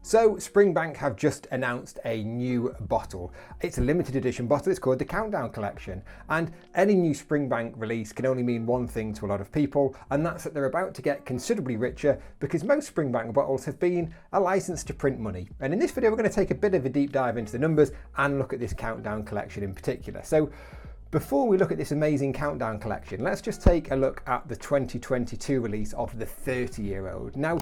So Springbank have just announced a new bottle. It's a limited edition bottle, it's called the Countdown Collection. And any new Springbank release can only mean one thing to a lot of people, and that's that they're about to get considerably richer because most Springbank bottles have been a license to print money. And in this video we're going to take a bit of a deep dive into the numbers and look at this Countdown Collection in particular. So before we look at this amazing Countdown Collection, let's just take a look at the 2022 release of the 30-year-old. Now,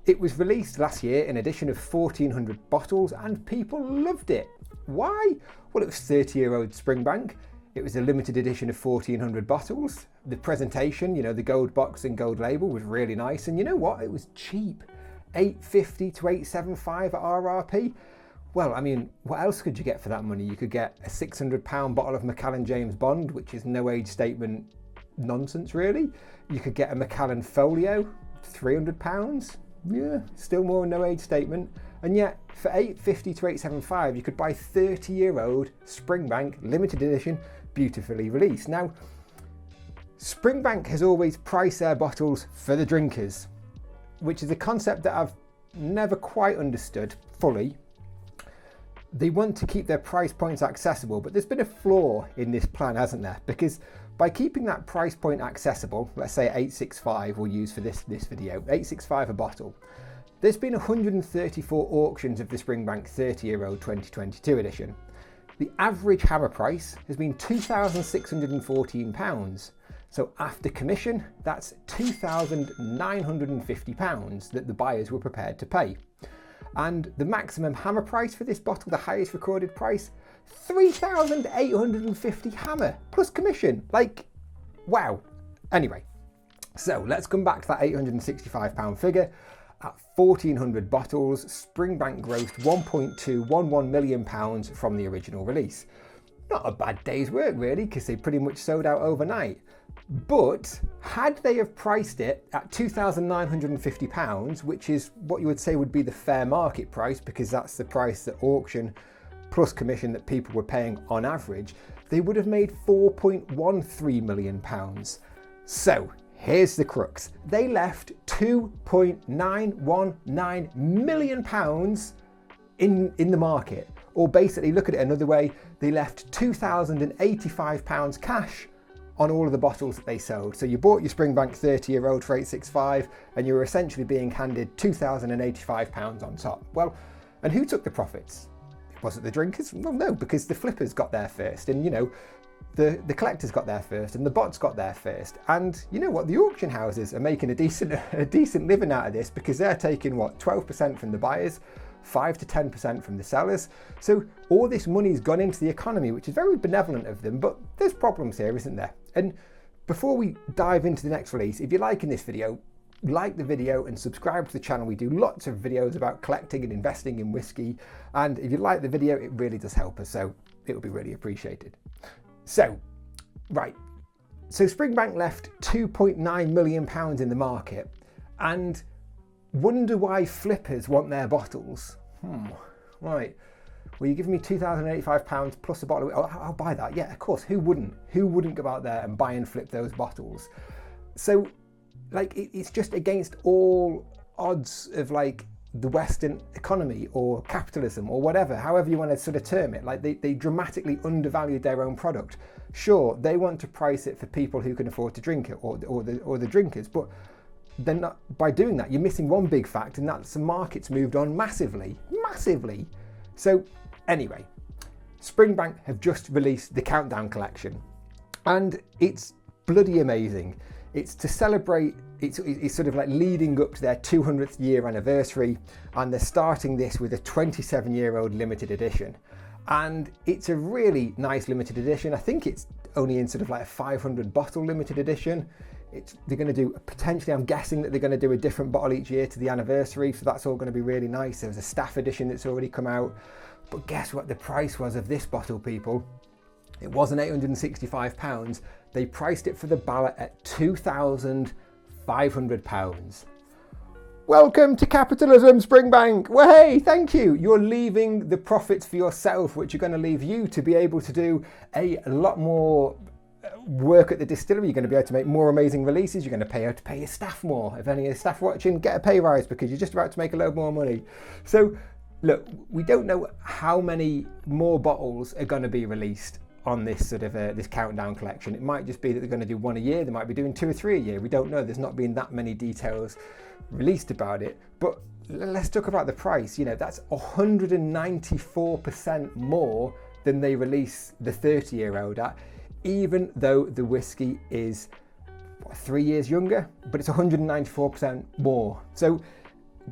it was released last year in an edition of 1,400 bottles and people loved it. Why? Well, it was 30-year-old Springbank. It was a limited edition of 1,400 bottles. The presentation, you know, the gold box and gold label was really nice. And you know what? It was cheap. $8.50 to $8.75 at RRP. Well, I mean, what else could you get for that money? You could get a £600 bottle of Macallan James Bond, which is no age statement nonsense, really. You could get a Macallan Folio, £300. Yeah, still more no age statement. And yet, for $8.50 to $8.75, you could buy 30-year-old Springbank limited edition, beautifully released. Now, Springbank has always priced their bottles for the drinkers, which is a concept that I've never quite understood fully. They want to keep their price points accessible, but there's been a flaw in this plan, hasn't there? Because by keeping that price point accessible, let's say $8.65 we'll use for this video, $8.65 a bottle, there's been 134 auctions of the Springbank 30-year-old 2022 edition. The average hammer price has been £2,614. So after commission, that's £2,950 that the buyers were prepared to pay. And the maximum hammer price for this bottle, the highest recorded price, $3,850 hammer plus commission. Like, wow. Anyway, so let's come back to that £865 figure. At 1,400 bottles, Springbank grossed £1.211 million from the original release. Not a bad day's work really, because they pretty much sold out overnight. But had they have priced it at £2,950, which is what you would say would be the fair market price, because that's the price at auction plus commission that people were paying on average, they would have made £4.13 million. So here's the crux. They left £2.919 million in the market. Or basically, look at it another way, they left £2,085 cash on all of the bottles that they sold. So you bought your Springbank 30-year-old for $8.65 and you were essentially being handed £2,085 on top. Well, and who took the profits? Was it the drinkers? Well, no, because the flippers got there first, and you know, the collectors got there first, and the bots got there first. And you know what? The auction houses are making a decent living out of this, because they're taking what, 12% from the buyers, 5 to 10% from the sellers. So all this money's gone into the economy, which is very benevolent of them, but there's problems here, isn't there? And before we dive into the next release, if you're liking this video, like the video and subscribe to the channel. We do lots of videos about collecting and investing in whiskey. And if you like the video, it really does help us. So it would be really appreciated. So, right. So Springbank left £2.9 million in the market, and wonder why flippers want their bottles. Right. Well, you give me £2,085 plus a bottle. I'll buy that. Yeah, of course. Who wouldn't? Who wouldn't go out there and buy and flip those bottles? So, like, it's just against all odds of like the Western economy or capitalism or whatever, however you want to sort of term it. Like they dramatically undervalued their own product. Sure, they want to price it for people who can afford to drink it, or the drinkers, but they're not. By doing that, you're missing one big fact, and that's the market's moved on massively. So anyway, Springbank have just released the Countdown Collection, and it's bloody amazing. It's to celebrate, it's sort of like leading up to their 200th year anniversary, and they're starting this with a 27-year-old limited edition. And it's a really nice limited edition. I think it's only in sort of like a 500 bottle limited edition. They're going to do, potentially, I'm guessing that they're going to do a different bottle each year to the anniversary, so that's all going to be really nice. There's a staff edition that's already come out. But guess what the price was of this bottle, people? It wasn't £865. They priced it for the ballot at £2,500. Welcome to capitalism, Springbank. Well, hey, thank you. You're leaving the profits for yourself, which are going to leave you to be able to do a lot more work at the distillery, you're going to be able to make more amazing releases, you're going to pay your staff more. If any of your staff watching, get a pay rise because you're just about to make a load more money. So look, we don't know how many more bottles are going to be released on this sort of this countdown collection. It might just be that they're going to do one a year, they might be doing 2 or 3 a year, we don't know. There's not been that many details released about it. But let's talk about the price. You know, that's 194% more than they release the 30-year-old at, even though the whiskey is 3 years younger, but it's 194% more. So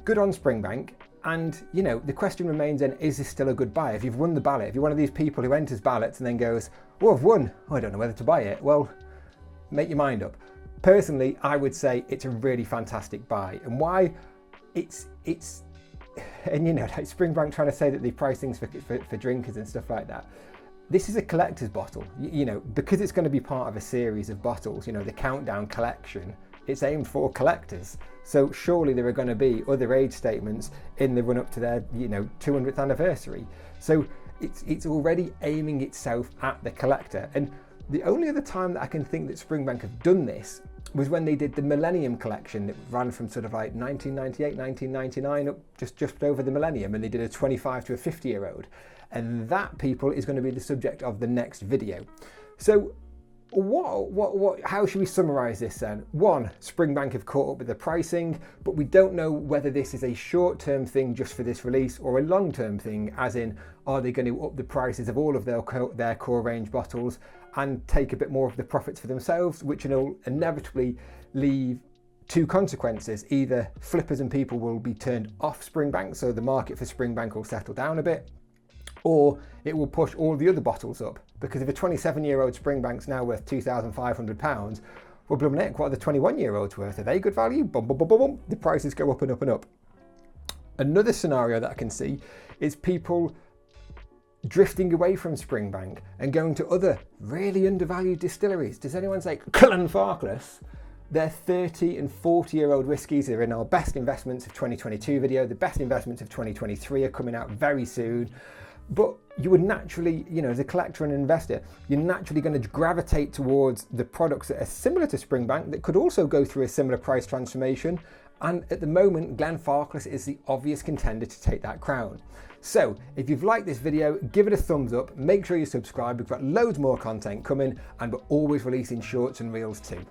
good on Springbank. And, you know, the question remains then, is this still a good buy? If you've won the ballot, if you're one of these people who enters ballots and then goes, well, I've won, I don't know whether to buy it. Well, make your mind up. Personally, I would say it's a really fantastic buy. And why? It's and you know, like Springbank trying to say that they price things for drinkers and stuff like that. This is a collector's bottle, you know, because it's going to be part of a series of bottles, you know, the countdown collection, it's aimed for collectors. So surely there are going to be other age statements in the run up to their, you know, 200th anniversary. So it's already aiming itself at the collector. And the only other time that I can think that Springbank have done this was when they did the Millennium collection that ran from sort of like 1998, 1999 up just over the millennium, and they did a 25 to a 50-year-old. And that, people, is going to be the subject of the next video. So how should we summarize this then? One, Springbank have caught up with the pricing, but we don't know whether this is a short-term thing just for this release or a long-term thing, as in, are they going to up the prices of all of their core range bottles and take a bit more of the profits for themselves, which will inevitably leave two consequences. Either flippers and people will be turned off Springbank, so the market for Springbank will settle down a bit, or it will push all the other bottles up. Because if a 27-year-old Springbank's now worth £2,500, well, blooming heck, what are the 21-year-olds worth? Are they good value? Boom, boom, boom, boom, boom. The prices go up and up and up. Another scenario that I can see is people drifting away from Springbank and going to other really undervalued distilleries. Does anyone say Glenfarclas? They're 30 and 40-year-old whiskies. They're in our best investments of 2022 video. The best investments of 2023 are coming out very soon. But you would naturally, you know, as a collector and investor, you're naturally going to gravitate towards the products that are similar to Springbank that could also go through a similar price transformation. And at the moment, Glenfarclas is the obvious contender to take that crown. So if you've liked this video, give it a thumbs up, make sure you subscribe. We've got loads more content coming, and we're always releasing shorts and reels too.